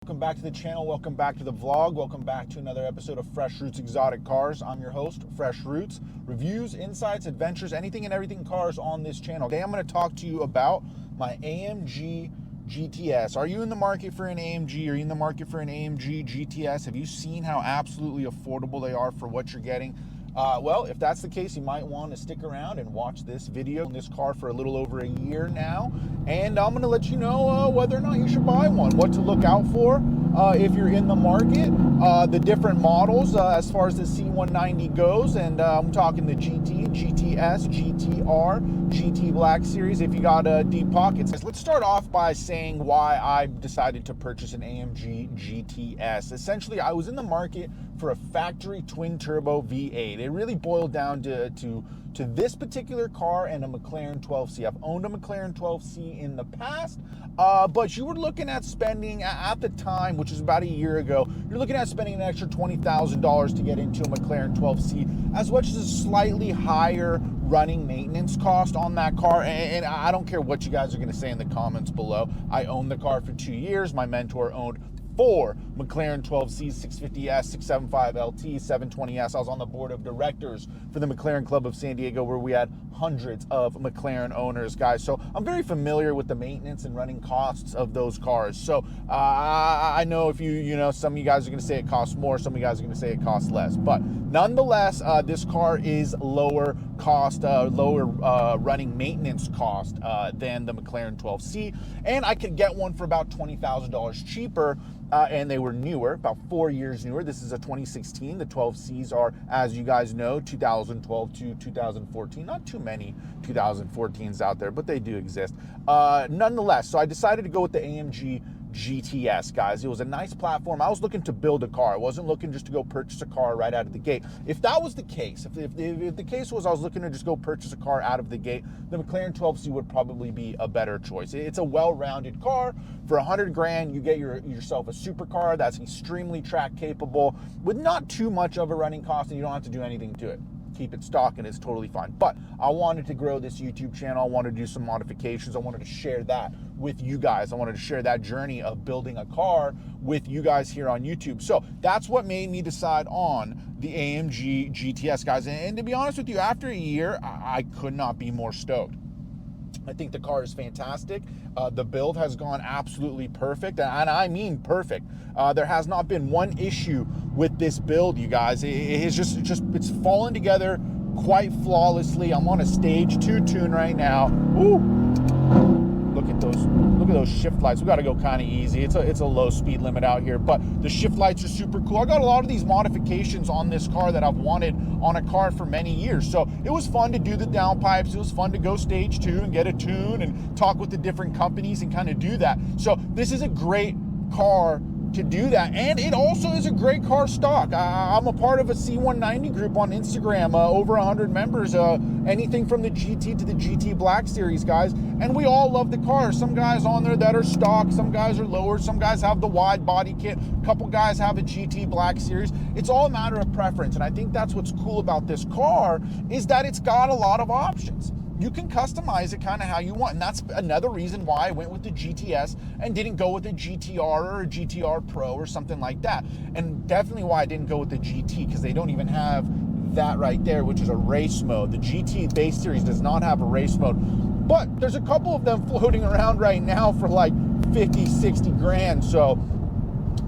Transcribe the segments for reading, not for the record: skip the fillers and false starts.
Welcome back to the channel, welcome back to the vlog, welcome back to another episode of Fresh Roots Exotic Cars. I'm your host, Fresh Roots. Reviews, insights, adventures, anything and everything cars on this channel. Today I'm going to talk to you about my AMG GTS. Are you in the market for an AMG? Are you in the market for an AMG GTS? Have you seen how absolutely affordable they are for what you're getting? Well, if that's the case, you might want to stick around and watch this video on this car for a little over a year now. And I'm going to let you know whether or not you should buy one, what to look out for if you're in the market, the different models as far as the C190 goes. And I'm talking the GT, GTS, GTR, GT Black Series if you got deep pockets. Let's start off by saying why I decided to purchase an AMG GTS. Essentially, I was in the market for a factory twin turbo V8. It really boiled down to this particular car and a McLaren 12C. I've owned a McLaren 12C in the past, but you were looking at spending, at the time, which is about a year ago, you're looking at spending an extra $20,000 to get into a McLaren 12C, as much as a slightly higher running maintenance cost on that car. And I don't care what you guys are going to say in the comments below. I owned the car for 2 years. My mentor owned 4 McLaren 12Cs, 650S, 675LT, 720S. I was on the board of directors for the McLaren Club of San Diego, where we had hundreds of McLaren owners, guys. So I'm very familiar with the maintenance and running costs of those cars. So I know if some of you guys are going to say it costs more, some of you guys are going to say it costs less. But nonetheless, this car is lower cost, lower running maintenance cost than the McLaren 12C. And I could get one for about $20,000 cheaper. And they were newer, about 4 years newer. This is a 2016. The 12Cs are, as you guys know, 2012 to 2014. Not too many 2014s out there, but they do exist. Nonetheless, so I decided to go with the AMG GTS, guys. It was a nice platform. I was looking to build a car. I wasn't looking just to go purchase a car right out of the gate. If that was the case, if the case was I was looking to just go purchase a car out of the gate, the McLaren 12C would probably be a better choice. It's a well-rounded car. For 100 grand, you get yourself a supercar that's extremely track capable with not too much of a running cost, and you don't have to do anything to it. Keep it stock and it's totally fine. But I wanted to grow this YouTube channel. I wanted to do some modifications. I wanted to share that with you guys. I wanted to share that journey of building a car with you guys here on YouTube. So that's what made me decide on the AMG GTS, guys. And to be honest with you, after a year, I could not be more stoked. I think the car is fantastic. The build has gone absolutely perfect, and I mean perfect. There has not been one issue with this build, you guys. It's fallen together quite flawlessly. I'm on a stage 2 tune right now. Ooh. Look at those shift lights. We got to go kind of easy. It's a low speed limit out here, but the shift lights are super cool. I got a lot of these modifications on this car that I've wanted on a car for many years. So it was fun to do the downpipes. It was fun to go stage 2 and get a tune and talk with the different companies and kind of do that. So this is a great car to do that, and it also is a great car stock. I'm a part of a C190 group on Instagram, over 100 members, anything from the GT to the GT Black Series, guys, and we all love the cars. Some guys on there that are stock, some guys are lower, some guys have the wide body kit, a couple guys have a GT Black Series. It's all a matter of preference, and I think that's what's cool about this car is that it's got a lot of options. You can customize it kind of how you want, and that's another reason why I went with the GTS and didn't go with a GTR or a GTR Pro or something like that, and definitely why I didn't go with the GT, because they don't even have that right there, which is a race mode. The GT base series does not have a race mode, but there's a couple of them floating around right now for like 50, 60 grand, so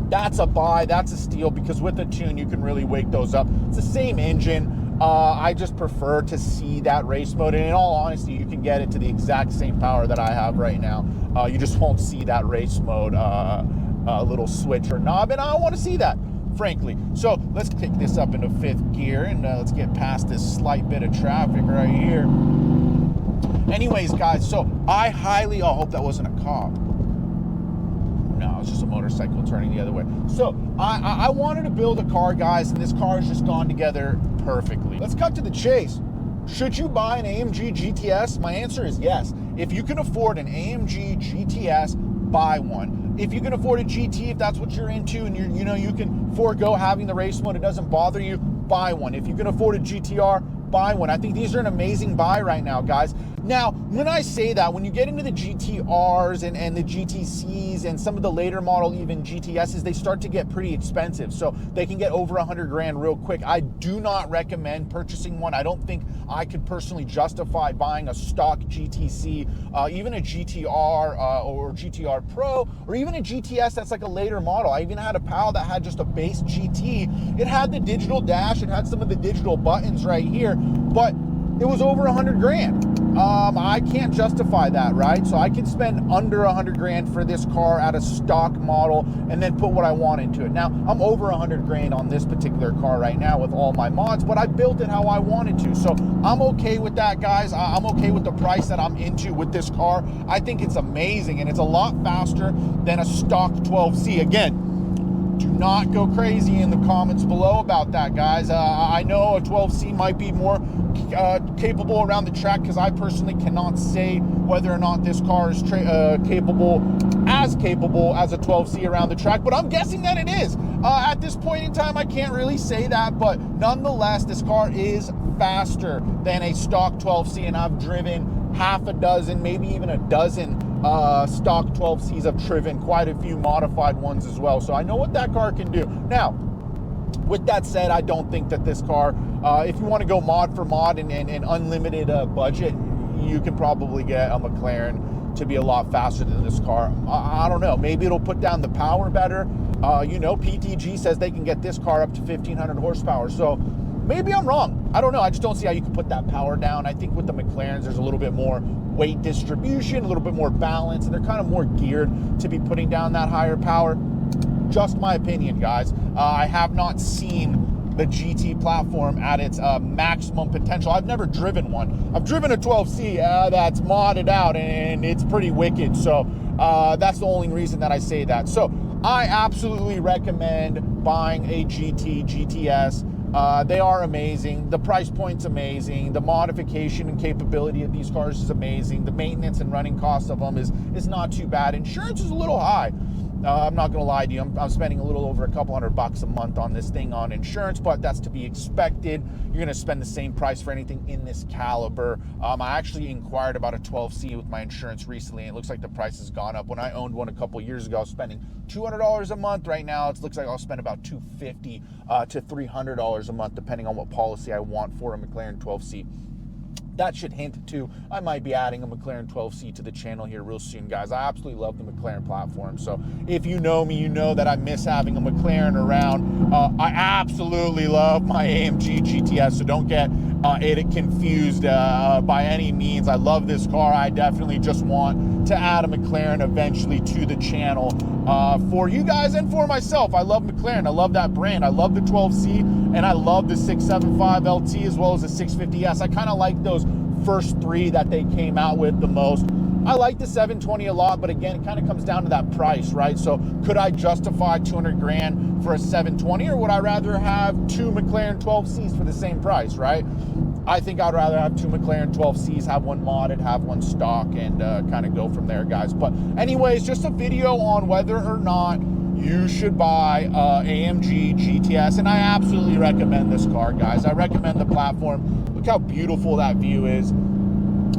that's a buy, that's a steal, because with a tune you can really wake those up. It's the same engine. I just prefer to see that race mode, and in all honesty, you can get it to the exact same power that I have right now. You just won't see that race mode little switch or knob, and I don't want to see that, frankly. So let's kick this up into 5th gear, and let's get past this slight bit of traffic right here. Anyways, guys, so I hope that wasn't a cop. No, it's just a motorcycle turning the other way. So I wanted to build a car, guys, and this car has just gone together perfectly. Let's cut to the chase. Should you buy an AMG GTS? My answer is yes. If you can afford an AMG GTS, buy one. If you can afford a GT, if that's what you're into, and you can forego having the race mode, it doesn't bother you, buy one. If you can afford a GTR, buy one. I think these are an amazing buy right now, guys. Now, when I say that, when you get into the GTRs and the GTCs and some of the later model even GTSs, they start to get pretty expensive. So they can get over 100 grand real quick. I do not recommend purchasing one. I don't think I could personally justify buying a stock GTC, even a GTR or GTR Pro, or even a GTS that's like a later model. I even had a pal that had just a base GT. It had the digital dash, it had some of the digital buttons right here, but it was over 100 grand. I can't justify that, right? So I can spend under 100 grand for this car at a stock model and then put what I want into it. Now, I'm over 100 grand on this particular car right now with all my mods, but I built it how I wanted to. So I'm okay with that, guys. I'm okay with the price that I'm into with this car. I think it's amazing, and it's a lot faster than a stock 12C. Again, do not go crazy in the comments below about that, guys. I know a 12C might be more capable around the track, because I personally cannot say whether or not this car is capable as a 12C around the track, but I'm guessing that it is. At this point in time, I can't really say that, but nonetheless, this car is faster than a stock 12C, and I've driven half a dozen, maybe even a dozen stock 12Cs. I've driven quite a few modified ones as well, so I know what that car can do. Now, with that said, I don't think that this car, if you want to go mod for mod and unlimited budget, you can probably get a McLaren to be a lot faster than this car. I don't know, maybe it'll put down the power better. PTG says they can get this car up to 1,500 horsepower, so maybe I'm wrong. I don't know. I just don't see how you can put that power down. I think with the McLarens, there's a little bit more weight distribution, a little bit more balance, and they're kind of more geared to be putting down that higher power. Just my opinion, guys. I have not seen the GT platform at its maximum potential. I've never driven one. I've driven a 12C that's modded out, and it's pretty wicked. So that's the only reason that I say that. So I absolutely recommend buying a GTS. They are amazing. The price point's amazing. The modification and capability of these cars is amazing. The maintenance and running cost of them is not too bad. Insurance is a little high. I'm not going to lie to you. I'm spending a little over a couple $100 a month on this thing on insurance, but that's to be expected. You're going to spend the same price for anything in this caliber. I actually inquired about a 12C with my insurance recently, and it looks like the price has gone up. When I owned one a couple years ago, I was spending $200 a month. Right now, it looks like I'll spend about $250 to $300 a month, depending on what policy I want for a McLaren 12C. That should hint to I might be adding a McLaren 12C to the channel here real soon, guys. I absolutely love the McLaren platform. So if you know me, you know that I miss having a McLaren around. I absolutely love my AMG GTS, so don't get it confused by any means. I love this car. I definitely just want to add a McLaren eventually to the channel for you guys and for myself. I love McLaren. I love that brand. I love the 12C, and I love the 675 LT as well as the 650S. I kind of like those first three that they came out with the most. I like the 720 a lot, but again, it kind of comes down to that price, right? So could I justify 200 grand for a 720, or would I rather have two McLaren 12Cs for the same price, right? I think I'd rather have two McLaren 12Cs, have one modded, have one stock, and kind of go from there, guys. But anyways, just a video on whether or not you should buy AMG GTS, and I absolutely recommend this car, guys. I recommend the platform. Look how beautiful that view is.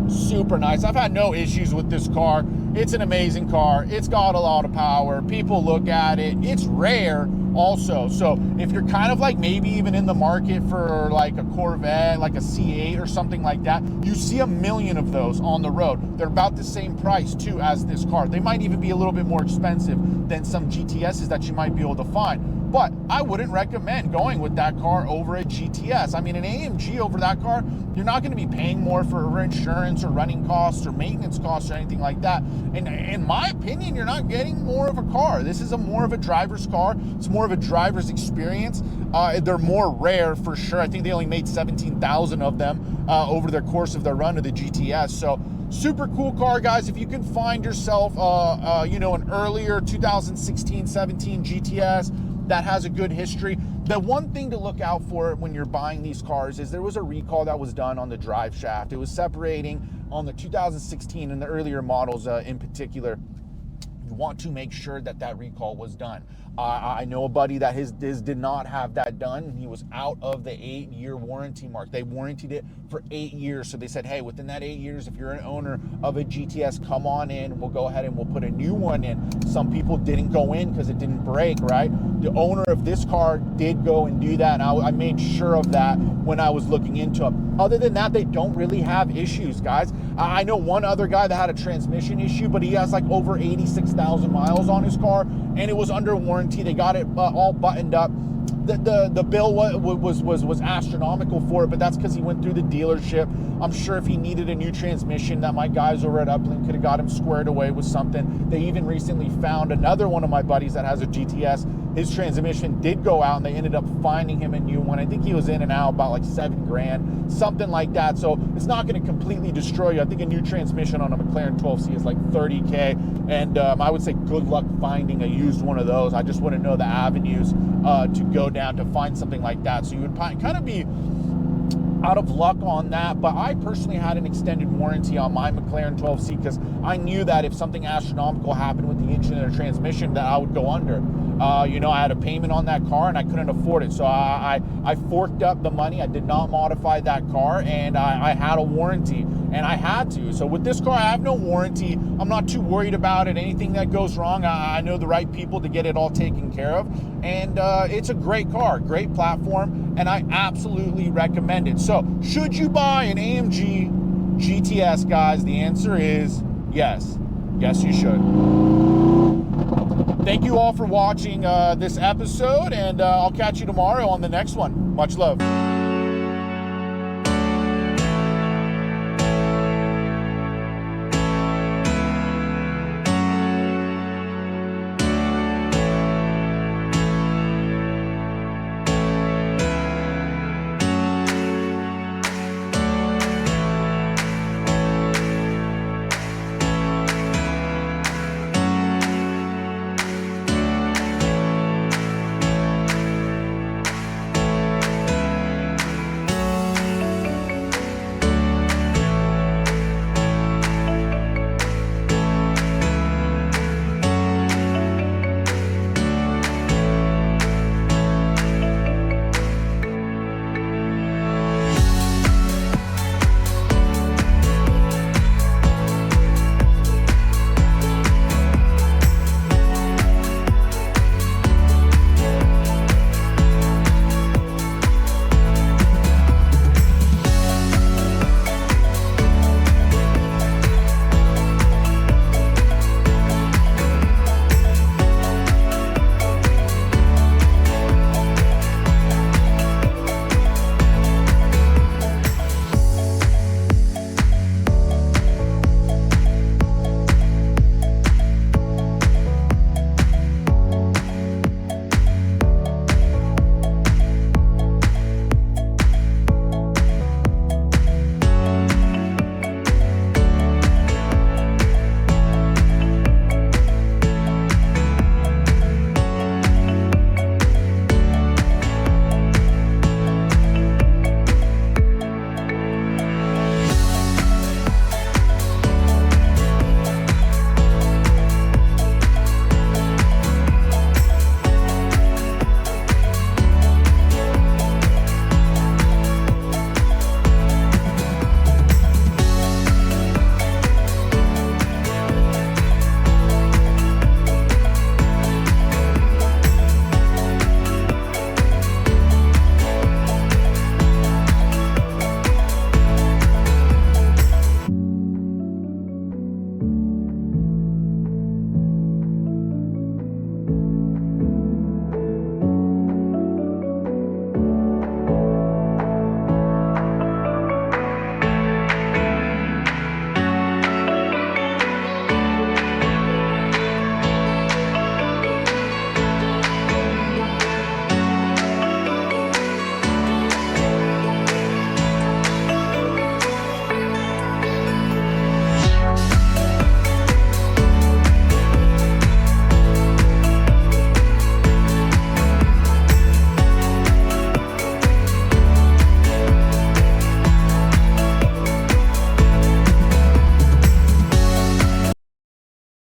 Super nice. I've had no issues with this car. It's an amazing car. It's got a lot of power. People look at it. It's rare also. So if you're kind of like maybe even in the market for like a Corvette, like a C8 or something like that, you see a million of those on the road. They're about the same price too as this car. They might even be a little bit more expensive than some GTSs that you might be able to find. But I wouldn't recommend going with that car over a GTS. I mean, an AMG over that car, you're not going to be paying more for insurance or running costs or maintenance costs or anything like that. And in my opinion, you're not getting more of a car. This is more of a driver's car. It's more of a driver's experience. They're more rare for sure. I think they only made 17,000 of them over the course of their run of the GTS. So super cool car, guys. If you can find yourself, an earlier 2016, 17 GTS, that has a good history. The one thing to look out for when you're buying these cars is there was a recall that was done on the drive shaft. It was separating on the 2016 and the earlier models in particular. want to make sure that that recall was done. I know a buddy that his did not have that done. He was out of the 8-year warranty mark. They warrantied it for 8 years. So they said, hey, within that 8 years, if you're an owner of a GTS, come on in. We'll go ahead and we'll put a new one in. Some people didn't go in because it didn't break, right? The owner of this car did go and do that. And I made sure of that when I was looking into them. Other than that, they don't really have issues, guys. I know one other guy that had a transmission issue, but he has like over 86,000 miles on his car, and it was under warranty. They got it all buttoned up. The bill was astronomical for it, but that's because he went through the dealership. I'm sure if he needed a new transmission, that my guys over at Upland could have got him squared away with something. They even recently found another one of my buddies that has a GTS. His transmission did go out, and they ended up finding him a new one. I think he was in and out about like $7,000, something like that. So it's not going to completely destroy you. I think a new transmission on a McLaren 12C is like $30K, and I would say good luck finding a used one of those. I just wouldn't know the avenues to go down to find something like that. So you would kind of be out of luck on that. But I personally had an extended warranty on my McLaren 12C because I knew that if something astronomical happened with the engine or transmission, that I would go under. You know, I had a payment on that car and I couldn't afford it. So I forked up the money. I did not modify that car, and I had a warranty, and I had to. So with this car, I have no warranty. I'm not too worried about it. Anything that goes wrong, I know the right people to get it all taken care of. And it's a great car, great platform, and I absolutely recommend it. So should you buy an AMG GTS, guys? The answer is yes. Yes, you should. Thank you all for watching this episode, and I'll catch you tomorrow on the next one. Much love.